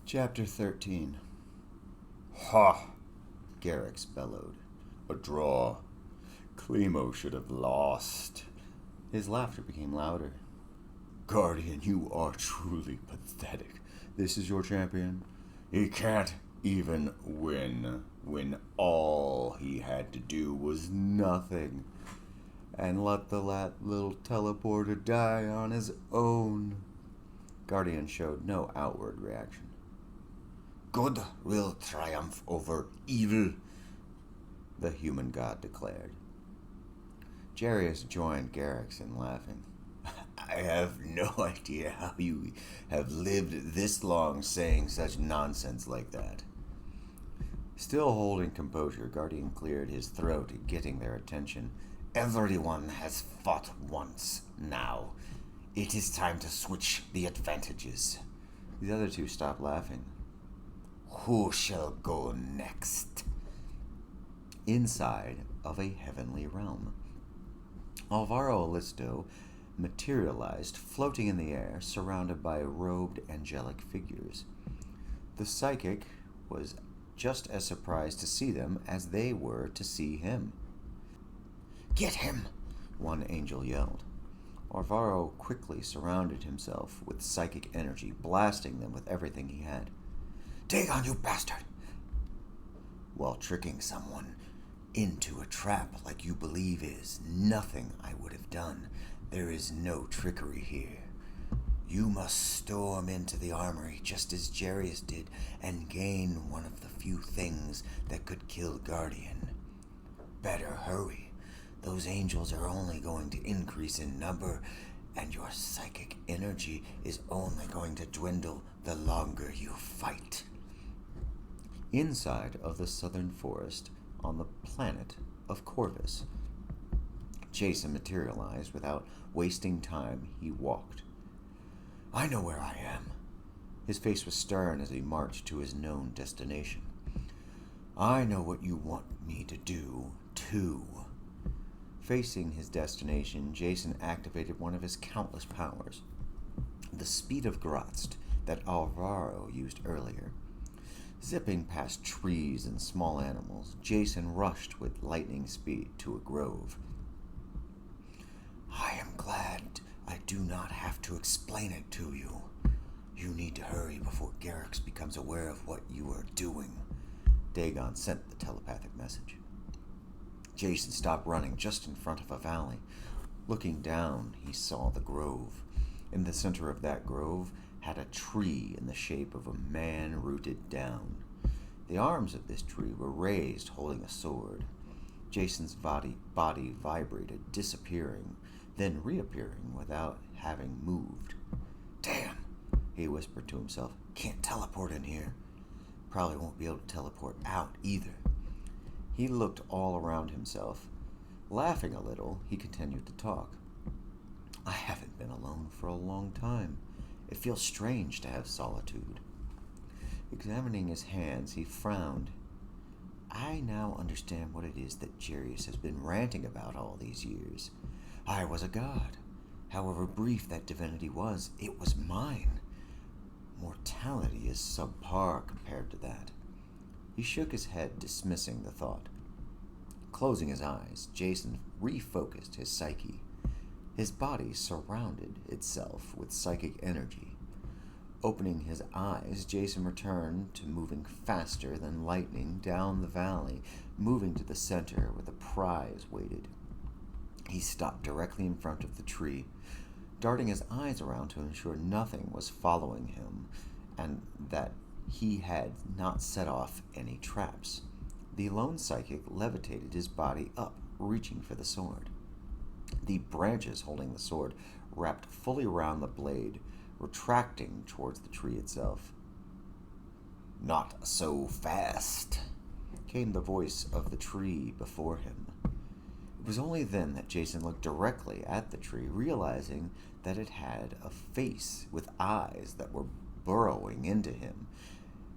Chapter 13. Ha! Garyx bellowed. A draw. Clemo should have lost. His laughter became louder. Guardian, you are truly pathetic. This is your champion? He can't even win when all he had to do was nothing. And let the little teleporter die on his own. Guardian showed no outward reaction. Good will triumph over evil, the human god declared. Jarius joined Garyx in laughing. I have no idea how you have lived this long saying such nonsense like that. Still holding composure, Guardian cleared his throat, getting their attention. Everyone has fought once now. It is time to switch the advantages. The other two stopped laughing. Who shall go next? Inside of a heavenly realm, Alvaro Alisto materialized, floating in the air, surrounded by robed angelic figures. The psychic was just as surprised to see them as they were to see him. Get him! One angel yelled. Alvaro quickly surrounded himself with psychic energy, blasting them with everything he had. Take on, you bastard! While tricking someone into a trap like you believe is nothing I would have done, there is no trickery here. You must storm into the armory just as Jarius did and gain one of the few things that could kill Guardian. Better hurry. Those angels are only going to increase in number, and your psychic energy is only going to dwindle the longer you fight. Inside of the southern forest, on the planet of Corvus, Jason materialized. Without wasting time, he walked. I know where I am. His face was stern as he marched to his known destination. I know what you want me to do, too. Facing his destination, Jason activated one of his countless powers, the speed of Gratz that Alvaro used earlier. Zipping past trees and small animals, Jason rushed with lightning speed to a grove. I am glad I do not have to explain it to you. You need to hurry before Garyx becomes aware of what you are doing. Dagon sent the telepathic message. Jason stopped running just in front of a valley. Looking down, he saw the grove. In the center of that grove had a tree in the shape of a man rooted down. The arms of this tree were raised, holding a sword. Jason's body vibrated, disappearing, then reappearing without having moved. Damn, he whispered to himself. Can't teleport in here. Probably won't be able to teleport out either. He looked all around himself. Laughing a little, he continued to talk. I haven't been alone for a long time. It feels strange to have solitude. Examining his hands, he frowned. I now understand what it is that Jarius has been ranting about all these years. I was a god. However brief that divinity was, it was mine. Mortality is subpar compared to that. He shook his head, dismissing the thought. Closing his eyes, Jason refocused his psyche. His body surrounded itself with psychic energy. Opening his eyes, Jason returned to moving faster than lightning down the valley, moving to the center where the prize waited. He stopped directly in front of the tree, darting his eyes around to ensure nothing was following him and that he had not set off any traps. The lone psychic levitated his body up, reaching for the sword. The branches holding the sword wrapped fully around the blade, retracting towards the tree itself. Not so fast, came the voice of the tree before him. It was only then that Jason looked directly at the tree, realizing that it had a face with eyes that were burrowing into him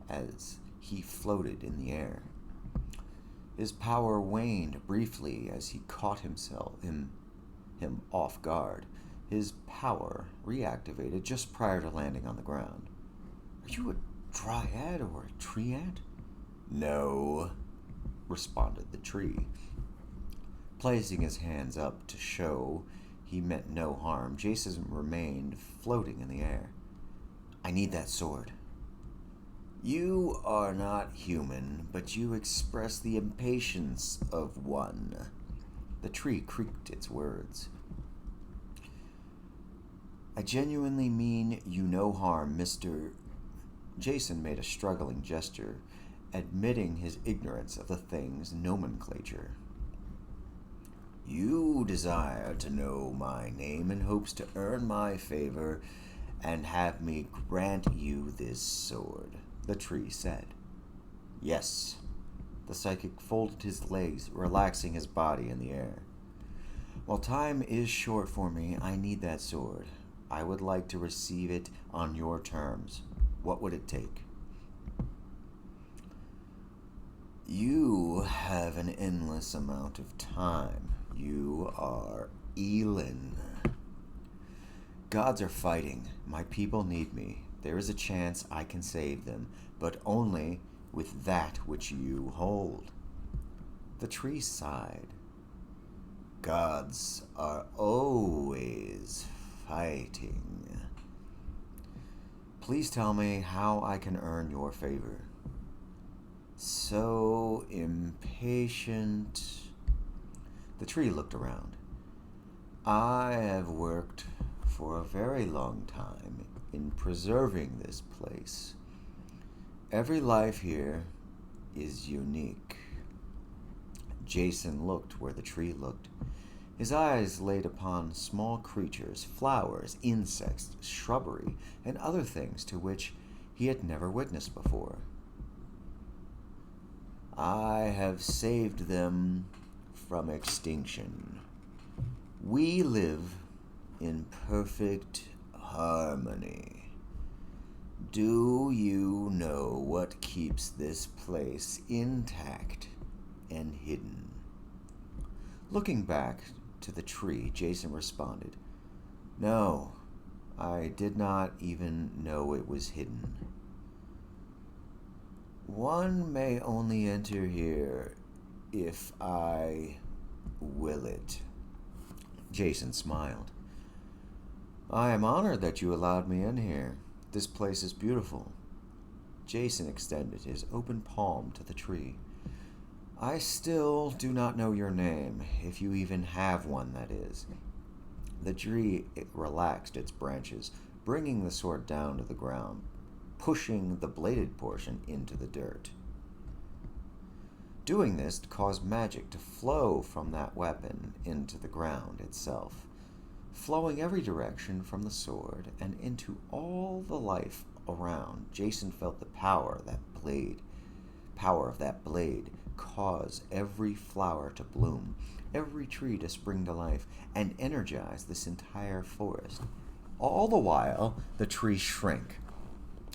as he floated in the air. His power waned briefly as he caught him off guard. His power reactivated just prior to landing on the ground. Are you a dryad or a treant? No, responded the tree. Placing his hands up to show he meant no harm, Jason remained floating in the air. I need that sword. You are not human, but you express the impatience of one. The tree creaked its words. I genuinely mean you no harm, Mr. Jason made a struggling gesture, admitting his ignorance of the thing's nomenclature. You desire to know my name in hopes to earn my favor and have me grant you this sword, the tree said. Yes. The psychic folded his legs, relaxing his body in the air. While time is short for me, I need that sword. I would like to receive it on your terms. What would it take? You have an endless amount of time. You are Elin. Gods are fighting. My people need me. There is a chance I can save them, but only with that which you hold. The tree sighed. Gods are always fighting. Please tell me how I can earn your favor. So impatient. The tree looked around. I have worked for a very long time in preserving this place. Every life here is unique. Jason looked where the tree looked. His eyes laid upon small creatures, flowers, insects, shrubbery, and other things to which he had never witnessed before. I have saved them from extinction. We live in perfect harmony. Do you know what keeps this place intact and hidden? Looking back to the tree, Jason responded, No, I did not even know it was hidden. One may only enter here if I will it. Jason smiled. I am honored that you allowed me in here. This place is beautiful. Jason extended his open palm to the tree. I still do not know your name, if you even have one, that is. The tree relaxed its branches, bringing the sword down to the ground, pushing the bladed portion into the dirt. Doing this caused magic to flow from that weapon into the ground itself, flowing every direction from the sword and into all the life around. Jason felt the power of that blade cause every flower to bloom, every tree to spring to life, and energize this entire forest. All the while, the tree shrank.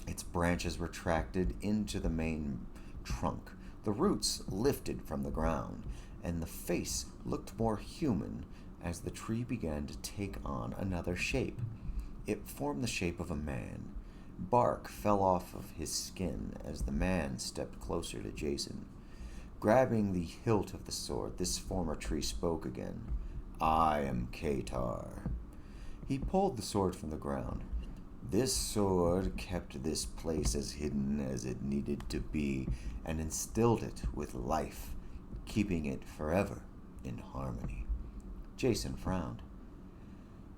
Its branches retracted into the main trunk. The roots lifted from the ground, and the face looked more human as the tree began to take on another shape. It formed the shape of a man. Bark fell off of his skin as the man stepped closer to Jason. Grabbing the hilt of the sword, this former tree spoke again. I am Katar. He pulled the sword from the ground. This sword kept this place as hidden as it needed to be and instilled it with life, keeping it forever in harmony. Jason frowned.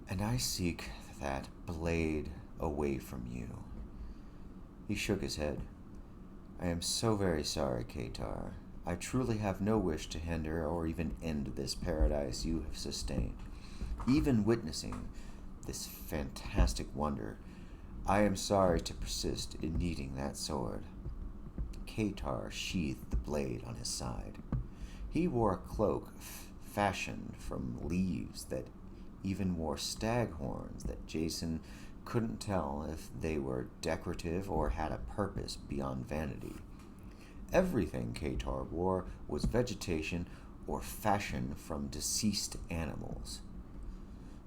And I seek that blade away from you. He shook his head. I am so very sorry, Katar. I truly have no wish to hinder or even end this paradise you have sustained. Even witnessing this fantastic wonder, I am sorry to persist in needing that sword. Katar sheathed the blade on his side. He wore a cloak fashioned from leaves that even wore stag horns that Jason couldn't tell if they were decorative or had a purpose beyond vanity. Everything Katar wore was vegetation or fashioned from deceased animals.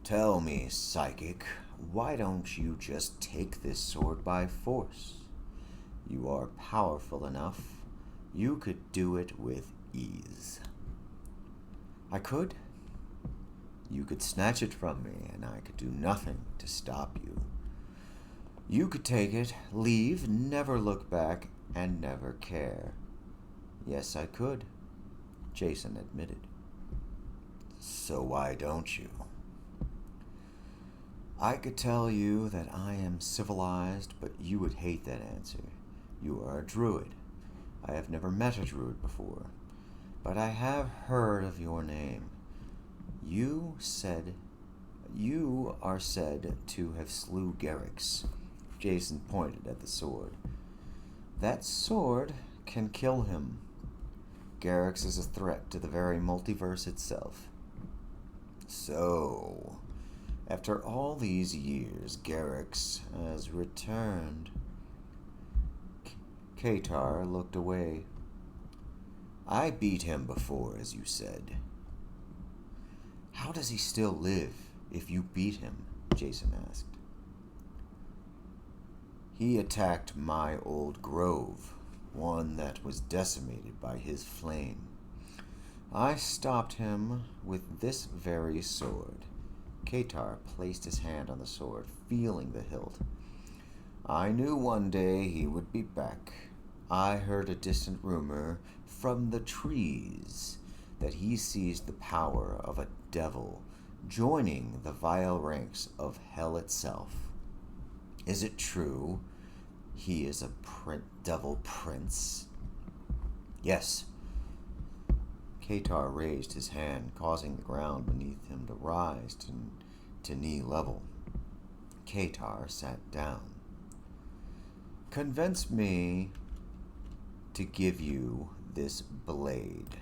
Tell me, psychic, why don't you just take this sword by force? You are powerful enough. You could do it with ease. I could. You could snatch it from me, and I could do nothing to stop you. You could take it, leave, never look back, and never care. Yes, I could, Jason admitted. So why don't you? I could tell you that I am civilized, but you would hate that answer. You are a druid. I have never met a druid before, but I have heard of your name. You are said to have slew Garyx. Jason pointed at the sword. That sword can kill him. Garyx is a threat to the very multiverse itself. So, after all these years, Garyx has returned. Katar looked away. I beat him before, as you said. How does he still live if you beat him? Jason asked. He attacked my old grove, one that was decimated by his flame. I stopped him with this very sword. Katar placed his hand on the sword, feeling the hilt. I knew one day he would be back. I heard a distant rumor from the trees that he seized the power of a devil, joining the vile ranks of hell itself. Is it true he is a devil prince? Yes. Katar raised his hand, causing the ground beneath him to rise to knee level. Katar sat down. Convince me to give you this blade.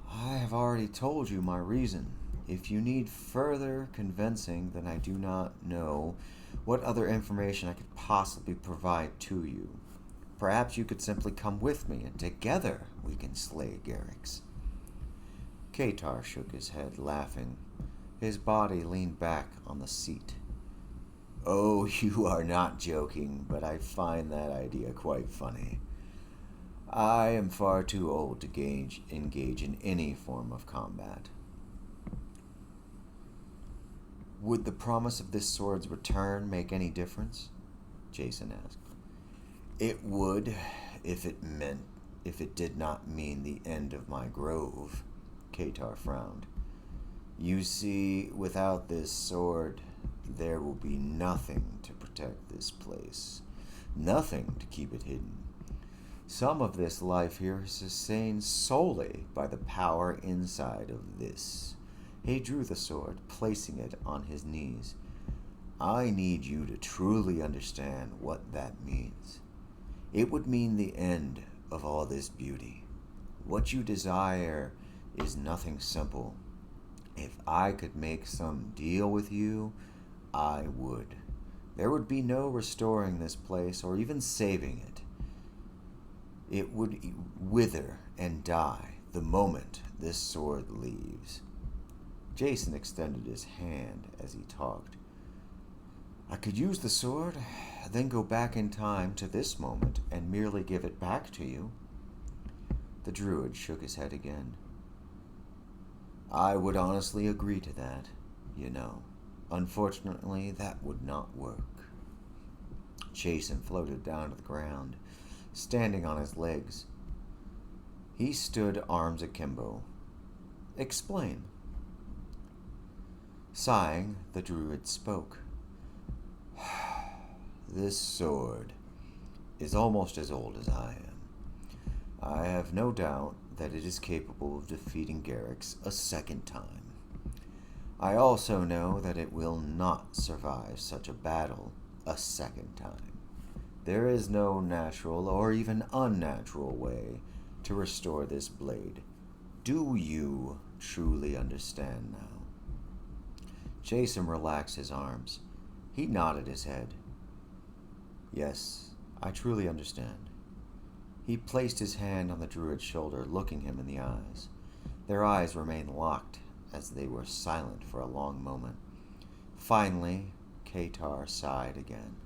I have already told you my reason. If you need further convincing, then I do not know what other information I could possibly provide to you. Perhaps you could simply come with me, and together we can slay Garyx. Katar shook his head, laughing. His body leaned back on the seat. Oh, you are not joking, but I find that idea quite funny. I am far too old to engage in any form of combat. Would the promise of this sword's return make any difference? Jason asked. It would, if it did not mean the end of my grove. Katar frowned. You see, without this sword, there will be nothing to protect this place. Nothing to keep it hidden. Some of this life here is sustained solely by the power inside of this. He drew the sword, placing it on his knees. I need you to truly understand what that means. It would mean the end of all this beauty. What you desire is nothing simple. If I could make some deal with you, I would. There would be no restoring this place or even saving it. It would wither and die the moment this sword leaves. Jason extended his hand as he talked. I could use the sword, then go back in time to this moment and merely give it back to you. The druid shook his head again. I would honestly agree to that, you know. Unfortunately, that would not work. Jason floated down to the ground, standing on his legs. He stood arms akimbo. Explain. Sighing, the druid spoke. This sword is almost as old as I am. I have no doubt that it is capable of defeating Garyx a second time. I also know that it will not survive such a battle a second time. There is no natural or even unnatural way to restore this blade. Do you truly understand now? Jason relaxed his arms. He nodded his head. Yes, I truly understand. He placed his hand on the druid's shoulder, looking him in the eyes. Their eyes remained locked as they were silent for a long moment. Finally, Katar sighed again.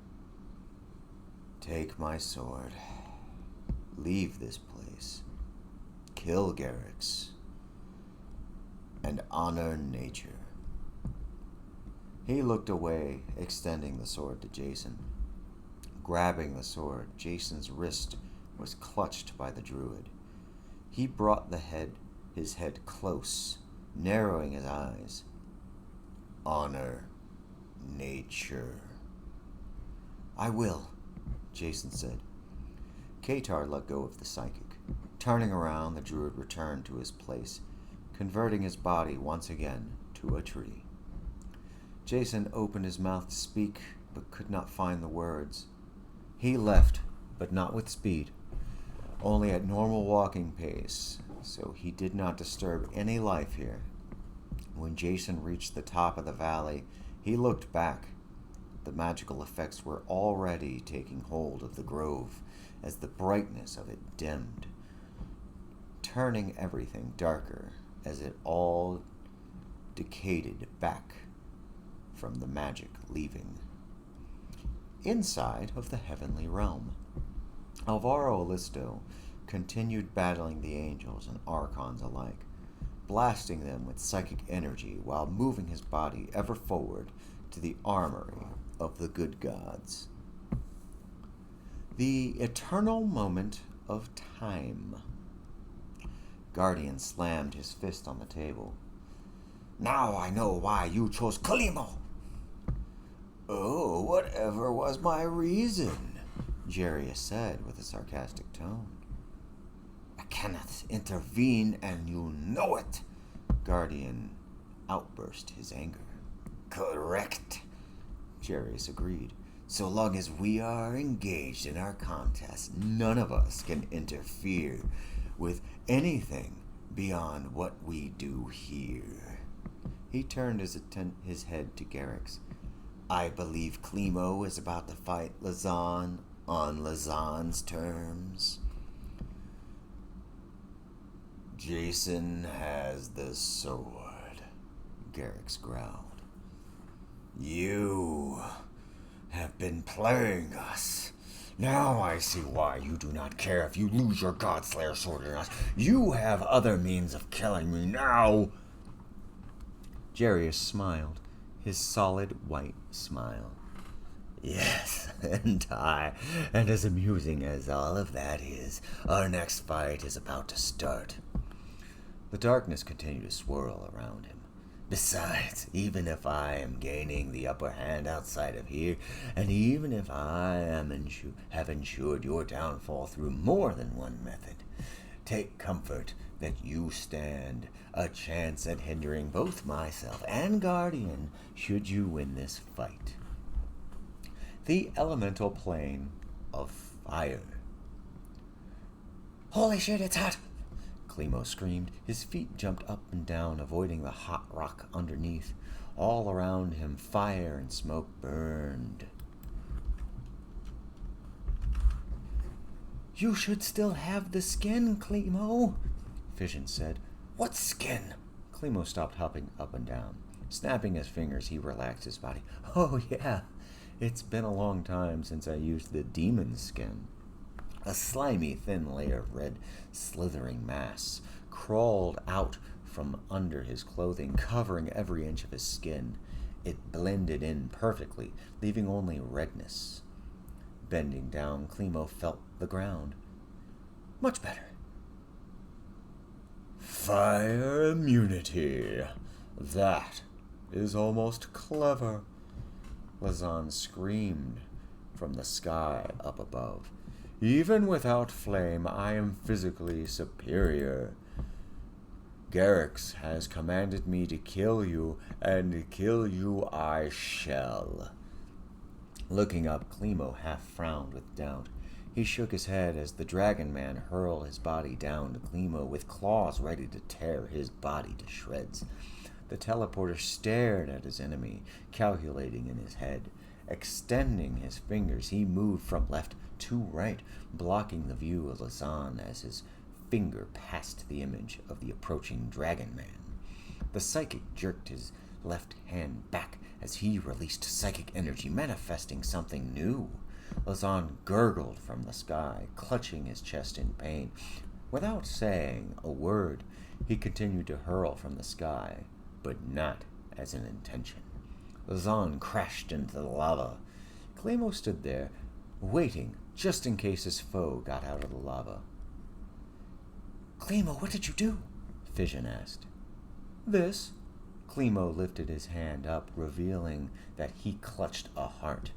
Take my sword. Leave this place. Kill Garyx. And honor nature. He looked away, extending the sword to Jason. Grabbing the sword, Jason's wrist was clutched by the druid. He brought his head close, narrowing his eyes. Honor nature. I will, Jason said. Katar let go of the psychic. Turning around, the druid returned to his place, converting his body once again to a tree. Jason opened his mouth to speak, but could not find the words. He left, but not with speed, only at normal walking pace, so he did not disturb any life here. When Jason reached the top of the valley, he looked back. The magical effects were already taking hold of the grove as the brightness of it dimmed, turning everything darker as it all decayed back from the magic leaving. Inside of the heavenly realm, Alvaro Alisto continued battling the angels and archons alike, blasting them with psychic energy while moving his body ever forward to the armory of the good gods. The eternal moment of time. Guardian slammed his fist on the table. Now I know why you chose Kalimo. Oh, whatever was my reason? Jarius said with a sarcastic tone. I cannot intervene, and you know it. Guardian outburst his anger. Correct, Jarius agreed. So long as we are engaged in our contest, none of us can interfere with anything beyond what we do here. He turned his head to Garyx. I believe Klimo is about to fight Lazan on Lazan's terms. Jason has the sword, Garyx growled. You have been playing us. Now I see why you do not care if you lose your Godslayer sword or not. You have other means of killing me now. Jarius smiled, his solid white smile. Yes, and as amusing as all of that is, our next fight is about to start. The darkness continued to swirl around him. Besides, even if I am gaining the upper hand outside of here, and even if I have ensured your downfall through more than one method, take comfort that you stand a chance at hindering both myself and Guardian should you win this fight. The elemental plane of fire. Holy shit, it's hot! Klimo screamed. His feet jumped up and down, avoiding the hot rock underneath. All around him, fire and smoke burned. You should still have the skin, Klimo, Fission said. What skin? Klimo stopped hopping up and down. Snapping his fingers, he relaxed his body. Oh, yeah. It's been a long time since I used the demon skin. A slimy, thin layer of red, slithering mass crawled out from under his clothing, covering every inch of his skin. It blended in perfectly, leaving only redness. Bending down, Klimo felt the ground. Much better. Fire immunity. That is almost clever. Lazan screamed from the sky up above. Even without flame, I am physically superior. Garyx has commanded me to kill you, and kill you I shall. Looking up, Klimo half frowned with doubt. He shook his head as the dragon man hurled his body down to Klimo with claws ready to tear his body to shreds. The teleporter stared at his enemy, calculating in his head. Extending his fingers, he moved from left to right, blocking the view of Lazan as his finger passed the image of the approaching dragon man. The psychic jerked his left hand back as he released psychic energy, manifesting something new. Lazan gurgled from the sky, clutching his chest in pain. Without saying a word, he continued to hurl from the sky, but not as an intention. Lazan crashed into the lava. Clemo stood there, waiting just in case his foe got out of the lava. "Clemo, what did you do?" Fission asked. "This." Clemo lifted his hand up, revealing that he clutched a heart.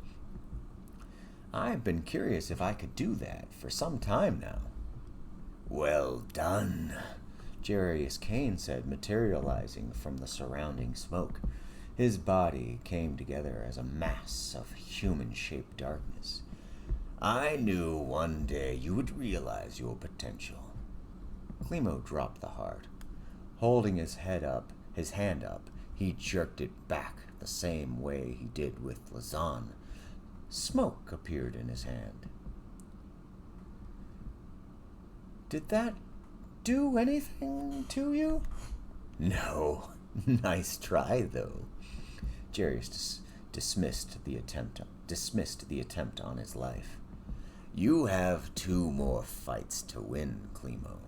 "I've been curious if I could do that for some time now." "Well done," Jarius Kane said, materializing from the surrounding smoke. His body came together as a mass of human-shaped darkness. "I knew one day you would realize your potential." Clemo dropped the heart. Holding his hand up, he jerked it back the same way he did with Lazan. Smoke appeared in his hand. "Did that do anything to you?" "No. Nice try, though." Jarius dismissed the attempt on his life. "You have 2 more fights to win, Clemo."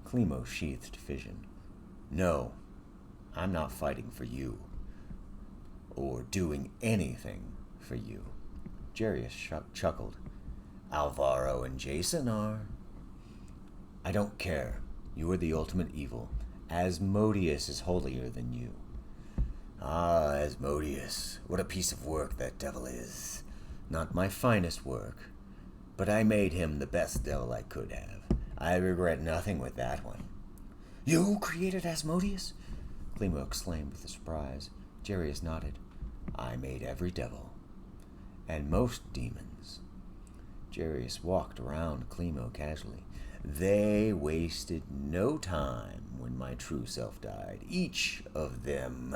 Clemo sheathed fission. "No, I'm not fighting for you, or doing anything for you." Jarius chuckled. "Alvaro and Jason are." "I don't care. You are the ultimate evil. Asmodeus is holier than you." "Ah, Asmodeus. What a piece of work that devil is. Not my finest work, but I made him the best devil I could have. I regret nothing with that one." "You created Asmodeus?" Clemo exclaimed with surprise. Jarius nodded. "I made every devil. And most demons." Jarius walked around Clemo casually. "They wasted no time when my true self died. Each of them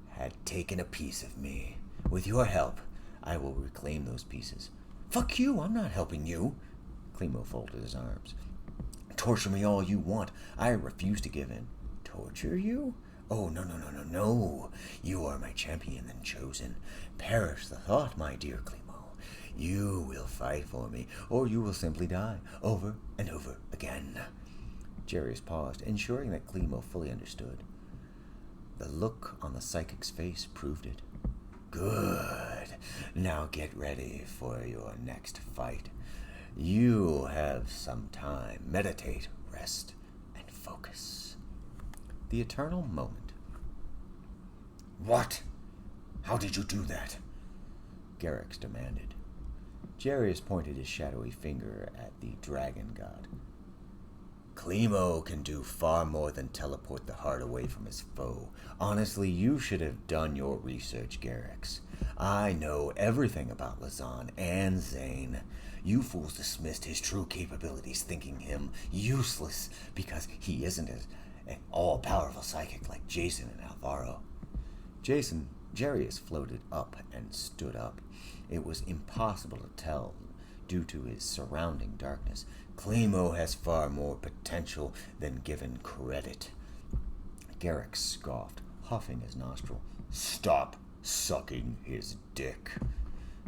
had taken a piece of me. With your help, I will reclaim those pieces." "Fuck you, I'm not helping you." Clemo folded his arms. "Torture me all you want. I refuse to give in." "Torture you? Oh, no. You are my champion and chosen. Perish the thought, my dear Clemo. You will fight for me, or you will simply die, over and over again." Jarius paused, ensuring that Clemo fully understood. The look on the psychic's face proved it. "Good. Now get ready for your next fight. You have some time. Meditate, rest, and focus." The eternal moment. "What? How did you do that?" Garyx demanded. Jarius pointed his shadowy finger at the dragon god. "Clemo can do far more than teleport the heart away from his foe. Honestly, you should have done your research, Garyx. I know everything about Lazan and Zane. You fools dismissed his true capabilities, thinking him useless because he isn't an all-powerful psychic like Jason and Alvaro." Jarius floated up and stood up. It was impossible to tell due to his surrounding darkness. "Clemo has far more potential than given credit." Garyx scoffed, huffing his nostril. "Stop sucking his dick."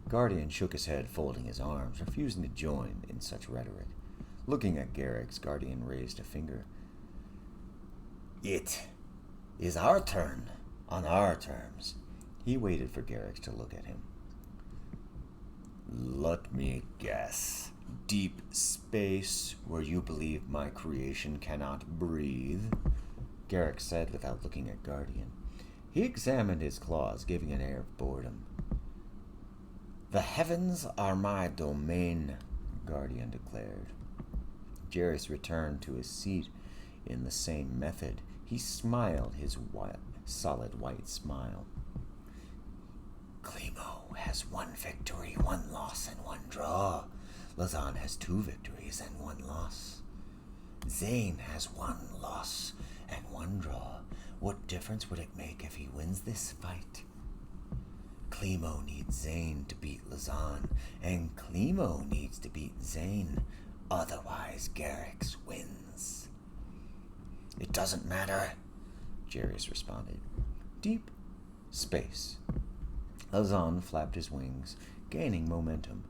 Guardian shook his head, folding his arms, refusing to join in such rhetoric. Looking at Garyx, Guardian raised a finger. "It is our turn, on our terms." He waited for Garyx to look at him. "Let me guess. Deep space, where you believe my creation cannot breathe?" Garyx said without looking at Guardian. He examined his claws, giving an air of boredom. "The heavens are my domain," Guardian declared. Jarius returned to his seat in the same method. He smiled his solid white smile. "Clemo has 1 victory, 1 loss, and 1 draw. Lazan has 2 victories and 1 loss. Zane has 1 loss and 1 draw. What difference would it make if he wins this fight? Clemo needs Zane to beat Lazan, and Clemo needs to beat Zane. Otherwise, Garyx wins." "It doesn't matter," Jarius responded. Deep space. Lazan flapped his wings, gaining momentum.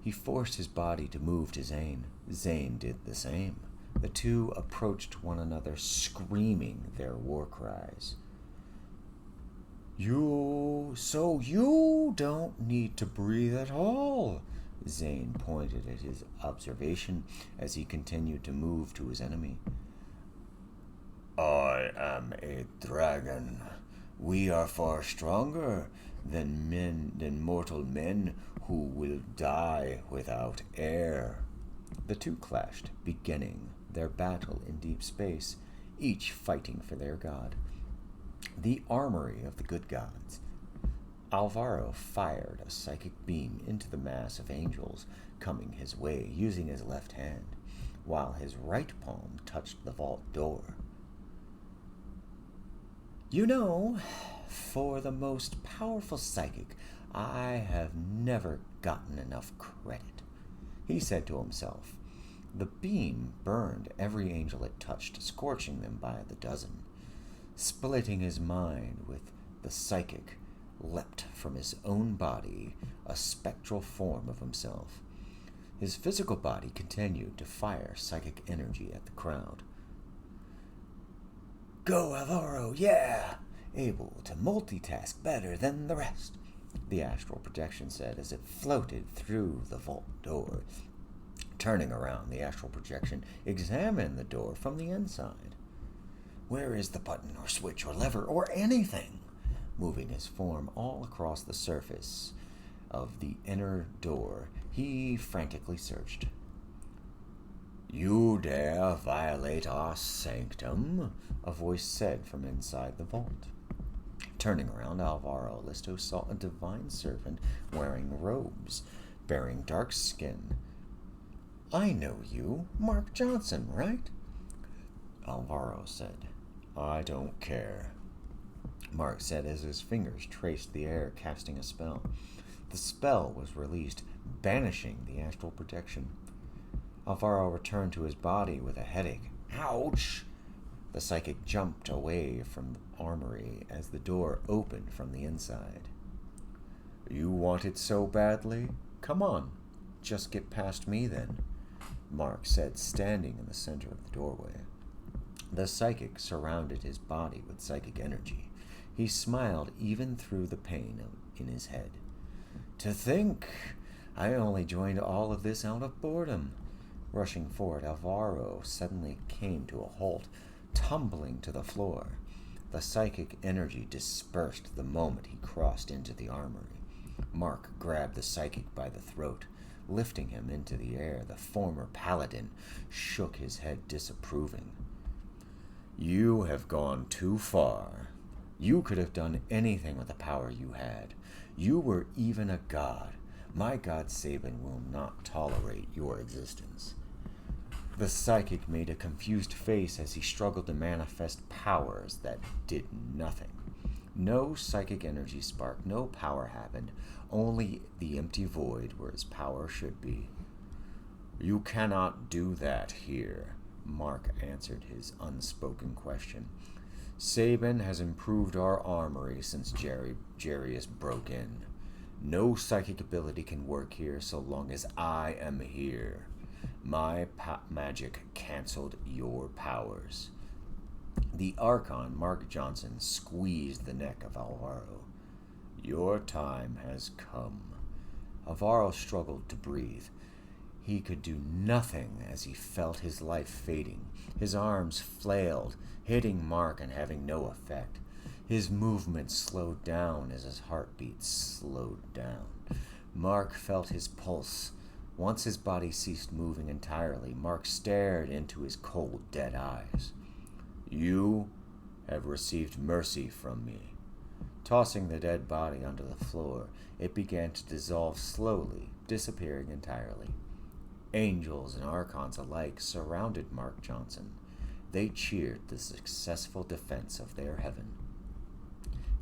He forced his body to move to Zane. Zane did the same. The two approached one another, screaming their war cries. You don't need to breathe at all. Zane pointed at his observation as he continued to move to his enemy. I am a dragon. We are far stronger than mortal men who will die without air. The two clashed, beginning their battle in deep space, each fighting for their god. The armory of the good gods. Alvaro fired a psychic beam into the mass of angels coming his way using his left hand, while his right palm touched the vault door. You know, for the most powerful psychic, I have never gotten enough credit, he said to himself. The beam burned every angel it touched, scorching them by the dozen. Splitting his mind with the psychic, leapt from his own body a spectral form of himself. His physical body continued to fire psychic energy at the crowd. Go, Alvaro, yeah! Able to multitask better than the rest, the astral projection said as it floated through the vault door. Turning around, the astral projection examined the door from the inside. Where is the button or switch or lever or anything? Moving his form all across the surface of the inner door, he frantically searched. You dare violate our sanctum? A voice said from inside the vault. Turning around, Alvaro Listo saw a divine servant wearing robes, bearing dark skin. I know you, Mark Johnson, right? Alvaro said. I don't care. Mark said as his fingers traced the air, casting a spell. The spell was released, banishing the astral projection. Alvaro returned to his body with a headache. Ouch! The psychic jumped away from the armory as the door opened from the inside. You want it so badly? Come on, just get past me then, Mark said, standing in the center of the doorway. The psychic surrounded his body with psychic energy. He smiled even through the pain in his head. To think, I only joined all of this out of boredom. Rushing forward, Alvaro suddenly came to a halt, tumbling to the floor. The psychic energy dispersed the moment he crossed into the armory. Mark grabbed the psychic by the throat, lifting him into the air. The former paladin shook his head disapproving. You have gone too far. You could have done anything with the power you had. You were even a god. My god Sabin will not tolerate your existence. The psychic made a confused face as he struggled to manifest powers that did nothing. No psychic energy spark, no power happened, only the empty void where his power should be. You cannot do that here, Mark answered his unspoken question. Sabin has improved our armory since Jarius broke in. No psychic ability can work here so long as I am here. My magic canceled your powers. The Archon, Mark Johnson, squeezed the neck of Alvaro. Your time has come. Alvaro struggled to breathe. He could do nothing as he felt his life fading. His arms flailed, hitting Mark and having no effect. His movement slowed down as his heartbeat slowed down. Mark felt his pulse. Once his body ceased moving entirely, Mark stared into his cold, dead eyes. You have received mercy from me. Tossing the dead body onto the floor, it began to dissolve slowly, disappearing entirely. Angels and archons alike surrounded Mark Johnson. They cheered the successful defense of their heaven.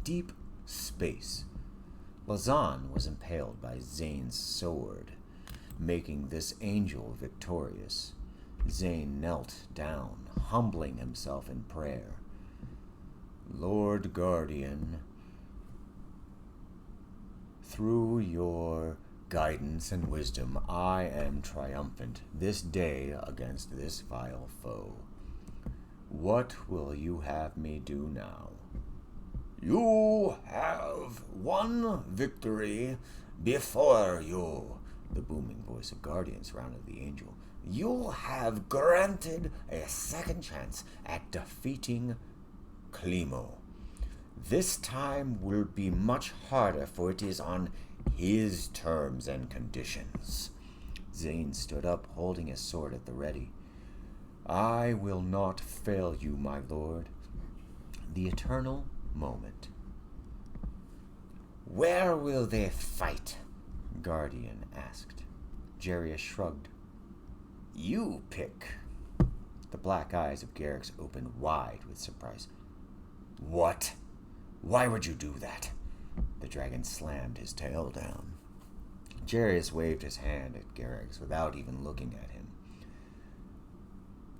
Deep space. Lazan was impaled by Zane's sword, making this angel victorious. Zane knelt down, humbling himself in prayer. Lord Guardian, through your guidance and wisdom, I am triumphant this day against this vile foe. What will you have me do now? You have one victory before you, the booming voice of Guardian surrounded the angel. You have granted a second chance at defeating Klimo. This time will be much harder, for it is on his terms and conditions. Zane stood up, holding his sword at the ready. I will not fail you, my lord. The eternal moment. Where will they fight? Guardian asked. Jarius shrugged. You pick. The black eyes of Garyx opened wide with surprise. What? Why would you do that? The dragon slammed his tail down. Jarius waved his hand at Garyx without even looking at him.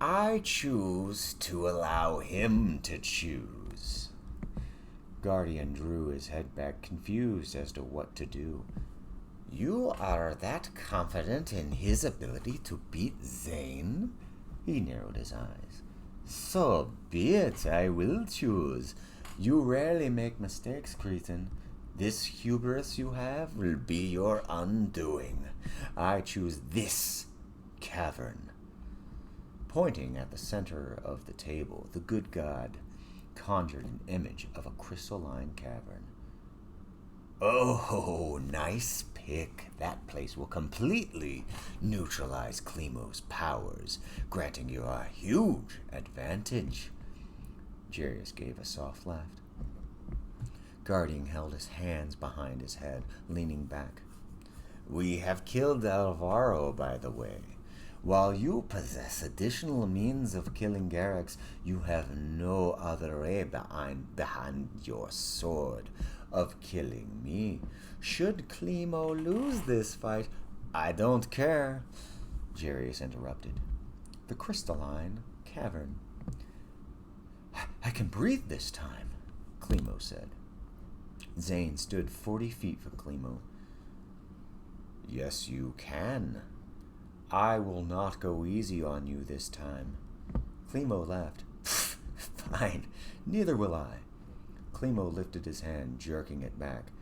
I choose to allow him to choose. Guardian drew his head back, confused as to what to do. You are that confident in his ability to beat Zane? He narrowed his eyes. So be it, I will choose. You rarely make mistakes, Cretan. This hubris you have will be your undoing. I choose this cavern. Pointing at the center of the table, the good god conjured an image of a crystalline cavern. Oh, nice pick. That place will completely neutralize Klimo's powers, granting you a huge advantage. Jarius gave a soft laugh. Guardian held his hands behind his head, leaning back. We have killed Alvaro, by the way. While you possess additional means of killing Garyx, you have no other way behind your sword of killing me. Should Klimo lose this fight, I don't care. Jarius interrupted. The crystalline cavern. I can breathe this time, Klimo said. Zane stood 40 feet from Klimo. Yes, you can. I will not go easy on you this time. Klimo laughed. Fine, neither will I. Klimo lifted his hand, jerking it back.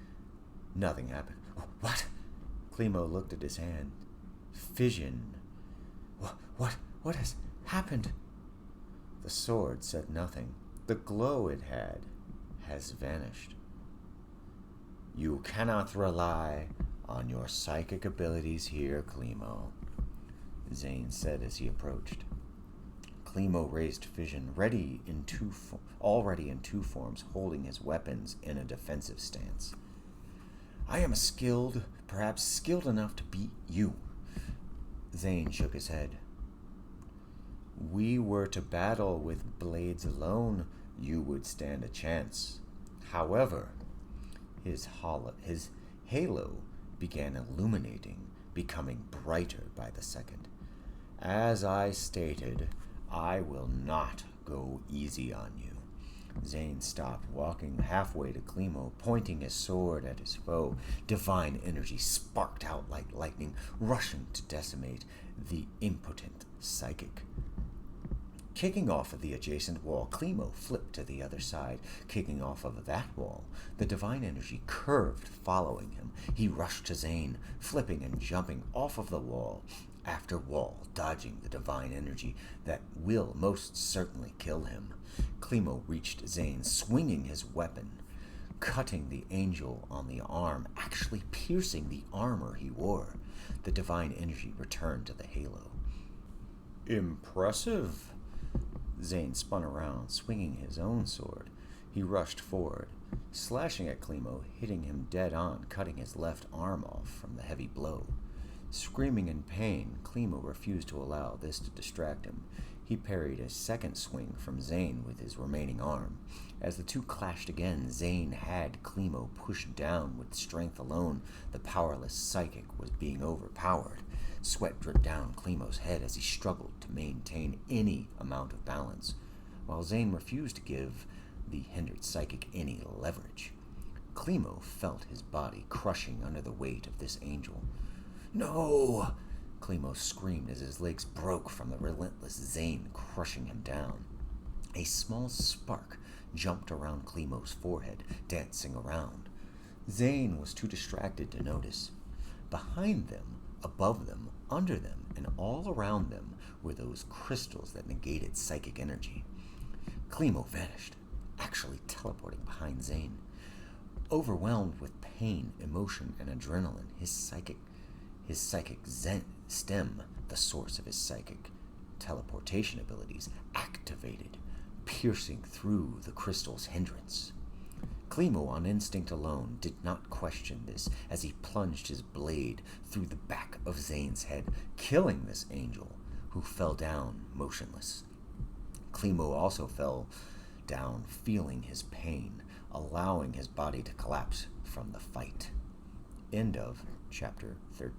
Nothing happened. What? Klimo looked at his hand. Fission. What has happened? The sword said nothing. The glow it had has vanished. You cannot rely on your psychic abilities here, Klimo, Zane said as he approached. Klimo raised Fission, already in two forms, holding his weapons in a defensive stance. I am perhaps skilled enough to beat you. Zane shook his head. We were to battle with blades alone, you would stand a chance. However, his halo began illuminating, becoming brighter by the second. As I stated, I will not go easy on you. Zane stopped, walking halfway to Klimo, pointing his sword at his foe. Divine energy sparked out like lightning, rushing to decimate the impotent psychic. Kicking off of the adjacent wall, Klimo flipped to the other side. Kicking off of that wall, the divine energy curved, following him. He rushed to Zane, flipping and jumping off of the wall after wall, dodging the divine energy that will most certainly kill him. Klimo reached Zane, swinging his weapon, cutting the angel on the arm, actually piercing the armor he wore. The divine energy returned to the halo. Impressive. Zane spun around, swinging his own sword. He rushed forward, slashing at Klimo, hitting him dead on, cutting his left arm off from the heavy blow. Screaming in pain, Klimo refused to allow this to distract him. He parried a second swing from Zane with his remaining arm. As the two clashed again, Zane had Klimo pushed down with strength alone. The powerless psychic was being overpowered. Sweat dripped down Klimo's head as he struggled to maintain any amount of balance. While Zane refused to give the hindered psychic any leverage. Klimo felt his body crushing under the weight of this angel. "No!" Klimo screamed as his legs broke from the relentless Zane crushing him down. A small spark jumped around Klimo's forehead, dancing around. Zane was too distracted to notice. Behind them, above them, under them, and all around them were those crystals that negated psychic energy. Klimo vanished, actually teleporting behind Zane. Overwhelmed with pain, emotion, and adrenaline, his psychic stem, the source of his psychic teleportation abilities, activated, piercing through the crystal's hindrance. Klimo, on instinct alone, did not question this as he plunged his blade through the back of Zane's head, killing this angel, who fell down motionless. Klimo also fell down, feeling his pain, allowing his body to collapse from the fight. End of chapter 13.